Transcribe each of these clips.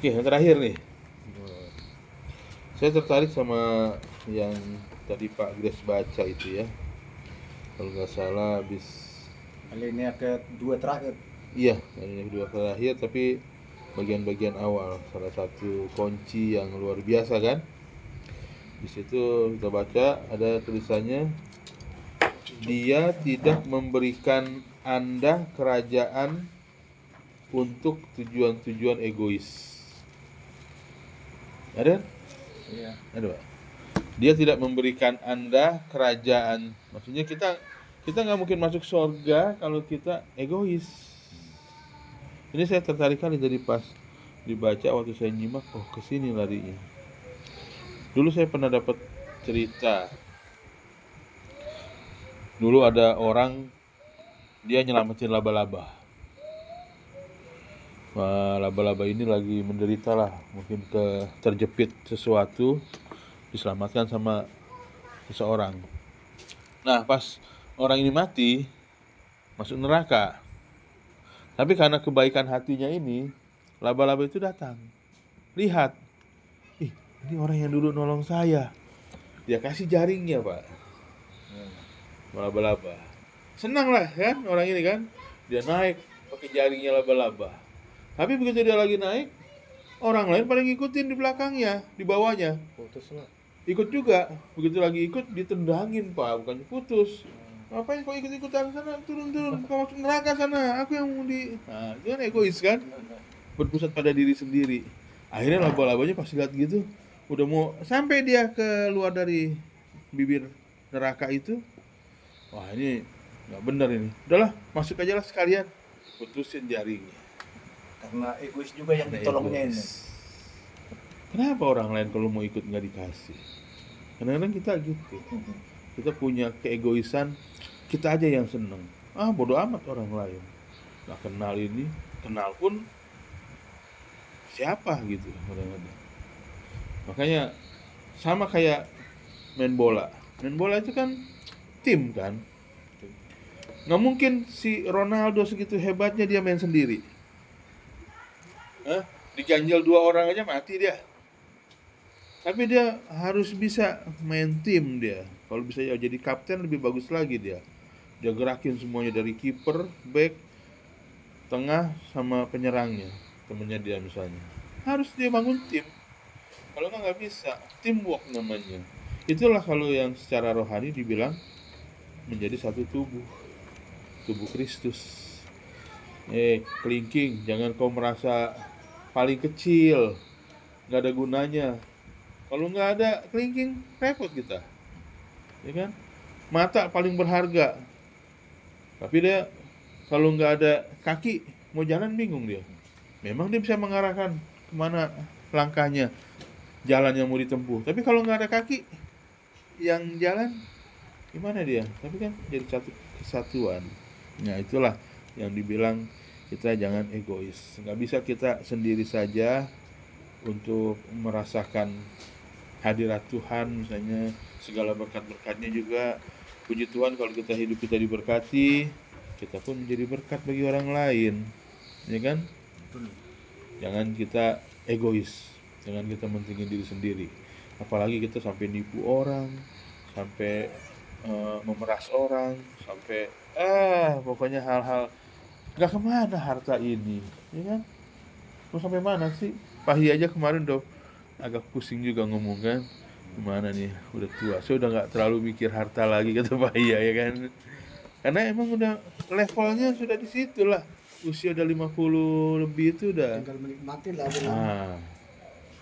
Oke, yang terakhir nih. Saya tertarik sama yang tadi Pak Grace baca itu ya. Kalau nggak salah habis, Alinea kedua terakhir. iya, yang kedua terakhir tapi bagian-bagian awal. Salah satu kunci yang luar biasa kan. Di situ kita baca ada tulisannya, dia tidak memberikan Anda kerajaan untuk tujuan-tujuan egois. Ada? Iya. Ada, Pak. Dia tidak memberikan Anda kerajaan. Maksudnya kita nggak mungkin masuk surga kalau kita egois. Ini saya tertarik kali dari pas dibaca waktu saya nyimak, oh kesini larinya. Dulu saya pernah dapat cerita. Dulu ada orang dia nyelamatin laba-laba. Wah, laba-laba ini lagi menderita lah, mungkin terjepit sesuatu, diselamatkan sama seseorang. Nah, pas orang ini mati, masuk neraka. Tapi karena kebaikan hatinya ini, laba-laba itu datang. Lihat, ih, ini orang yang dulu nolong saya. Dia kasih jaringnya, Pak. Laba-laba. Senang lah kan orang ini kan. Dia naik pakai jaringnya laba-laba. Tapi begitu dia lagi naik, orang lain pada ngikutin di belakangnya, di bawahnya. Putus lah. Ikut juga. Begitu lagi ikut, ditendangin, Pak. Bukan putus. Ngapain kau ikut-ikutan sana, turun-turun, kau masuk neraka sana, aku yang mau di... Nah, itu kan egois kan, berpusat pada diri sendiri. Akhirnya laba-labanya pas lihat gitu, udah mau sampai dia keluar dari bibir neraka itu, wah ini nggak benar ini, udahlah masuk aja lah sekalian, putusin jaringnya. Karena egois juga yang Karena ditolongnya ini. egois. Kenapa orang lain kalau mau ikut nggak dikasih? Kadang-kadang kita gitu, kita punya keegoisan, kita aja yang seneng. Ah bodoh amat orang lain, nggak kenal ini, kenal pun siapa gitu kadang-kadang. Makanya sama kayak main bola. Main bola itu kan tim kan. Nggak mungkin si Ronaldo segitu hebatnya dia main sendiri. Hah? Diganjel 2 orang aja mati dia. Tapi dia harus bisa main tim dia. Kalau bisa ya jadi kapten lebih bagus lagi dia. Dia gerakin semuanya dari kiper, back, tengah sama penyerangnya. Temennya dia misalnya. Harus dia bangun tim. Kalau nggak bisa. Teamwork namanya. Itulah kalau yang secara rohani dibilang menjadi satu tubuh. Tubuh Kristus. Kelingking, jangan kau merasa paling kecil, nggak ada gunanya. Kalau nggak ada kelingking, repot kita, ya kan? Mata paling berharga, tapi dia kalau nggak ada kaki, mau jalan bingung dia. Memang dia bisa mengarahkan kemana langkahnya, jalan yang mau ditempuh. Tapi kalau nggak ada kaki, yang jalan gimana dia? Tapi kan jadi satu kesatuan. Nah itulah yang dibilang kita jangan egois. Nggak bisa kita sendiri saja untuk merasakan hadirat Tuhan, misalnya segala berkat-berkatnya juga. Puji Tuhan kalau kita hidup kita diberkati, kita pun menjadi berkat bagi orang lain, ya kan? Jangan kita egois, jangan kita mentingin diri sendiri. Apalagi kita sampai nipu orang, sampai memeras orang, sampai pokoknya hal-hal nggak kemana harta ini, ya kan? Mau sampai mana sih? Pahi aja kemarin udah agak pusing juga ngomong kan. Gimana nih, udah tua. Saya udah nggak terlalu mikir harta lagi kata Pahi ya kan. Karena emang udah levelnya sudah di situ lah. Usia udah 50 lebih itu udah. Tinggal menikmati lah bilang. Ah,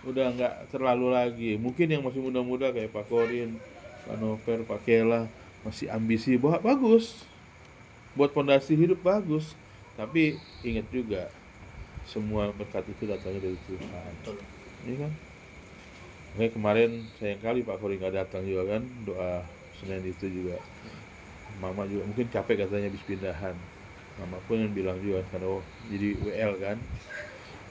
udah nggak terlalu lagi. Mungkin yang masih muda-muda kayak Pak Korin, Pak Nover, Pak Kela masih ambisi, bagus. Buat fondasi hidup bagus. Tapi ingat juga semua berkat itu datangnya dari Tuhan. Iya kan? Makanya kemarin sayang kali Pak Kori nggak datang juga kan, doa Senin itu juga. Mama juga mungkin capek katanya habis pindahan. Mama pun yang bilang juga kan, oh jadi WL kan.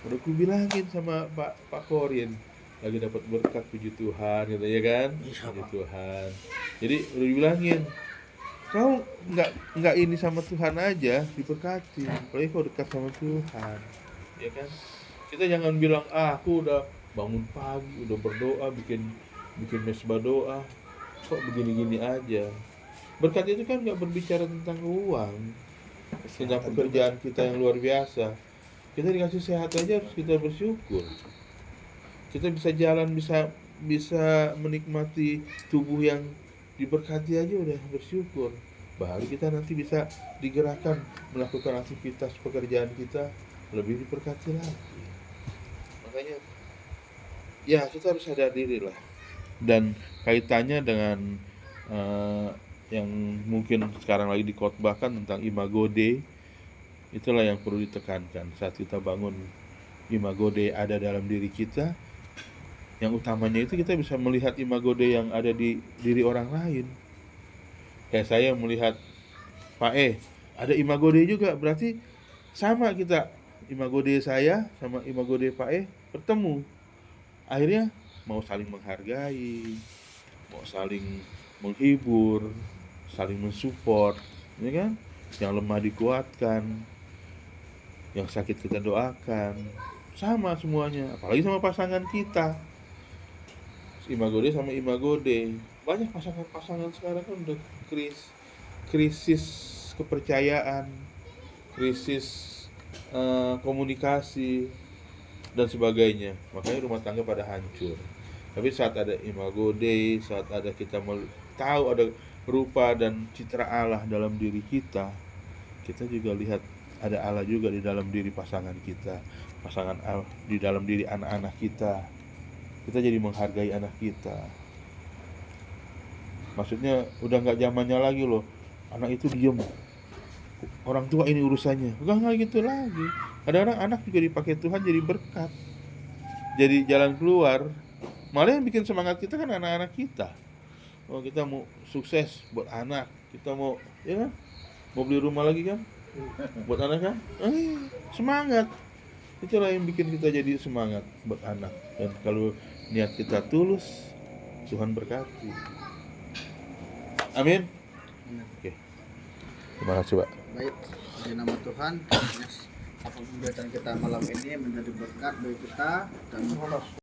Udah ku bilangin sama Pak Korin lagi dapat berkat, puji Tuhan katanya kan, Iya, puji Pak. Tuhan. Jadi udah dibilangin, kau nggak ini sama Tuhan aja diberkati, apalagi kau dekat sama Tuhan, ya kan? Kita jangan bilang, aku udah bangun pagi, udah berdoa, bikin bikin mesbah doa, kok begini-gini aja. Berkat itu kan nggak berbicara tentang uang, tentang Kesehatan pekerjaan juga. kita yang luar biasa. Kita dikasih sehat aja harus kita bersyukur. Kita bisa jalan, bisa bisa menikmati tubuh yang diberkati aja udah bersyukur. Baru kita nanti bisa digerakkan melakukan aktivitas pekerjaan kita lebih diberkati lagi. Makanya ya kita harus sadar diri lah. Dan kaitannya dengan eh, yang mungkin sekarang lagi dikotbahkan tentang imago Dei, itulah yang perlu ditekankan saat kita bangun imago Dei ada dalam diri kita. Yang utamanya itu kita bisa melihat imago Dei yang ada di diri orang lain. Kayak saya melihat Pak ada imago Dei juga, berarti sama kita. Imago Dei saya sama imago Dei Pak bertemu. Akhirnya mau saling menghargai, mau saling menghibur, saling mensupport, ya kan? Yang lemah dikuatkan, yang sakit kita doakan, sama semuanya. Apalagi sama pasangan kita, imago Dei sama imago Dei. Banyak pasangan-pasangan sekarang kan udah krisis kepercayaan, krisis komunikasi dan sebagainya. Makanya rumah tangga pada hancur. Tapi saat ada imago Dei, saat ada kita tahu ada rupa dan citra Allah dalam diri kita, kita juga lihat ada Allah juga di dalam diri pasangan kita, pasangan Allah di dalam diri anak-anak kita. Kita jadi menghargai anak kita. Maksudnya udah nggak zamannya lagi loh, anak itu diem, orang tua ini urusannya. Udah nggak gitu lagi. Kadang-kadang anak juga dipakai Tuhan jadi berkat, jadi jalan keluar. Malah yang bikin semangat kita kan anak-anak kita. Oh, kita mau sukses buat anak, kita mau, ya kan, mau beli rumah lagi kan, buat anak kan, semangat. Itulah yang bikin kita jadi semangat buat anak. Dan kalau niat kita tulus, Tuhan berkati. Amin. Oke, terima kasih Pak. Baik, di nama Tuhan, apa pembacaan kita malam ini menjadi berkat bagi kita dan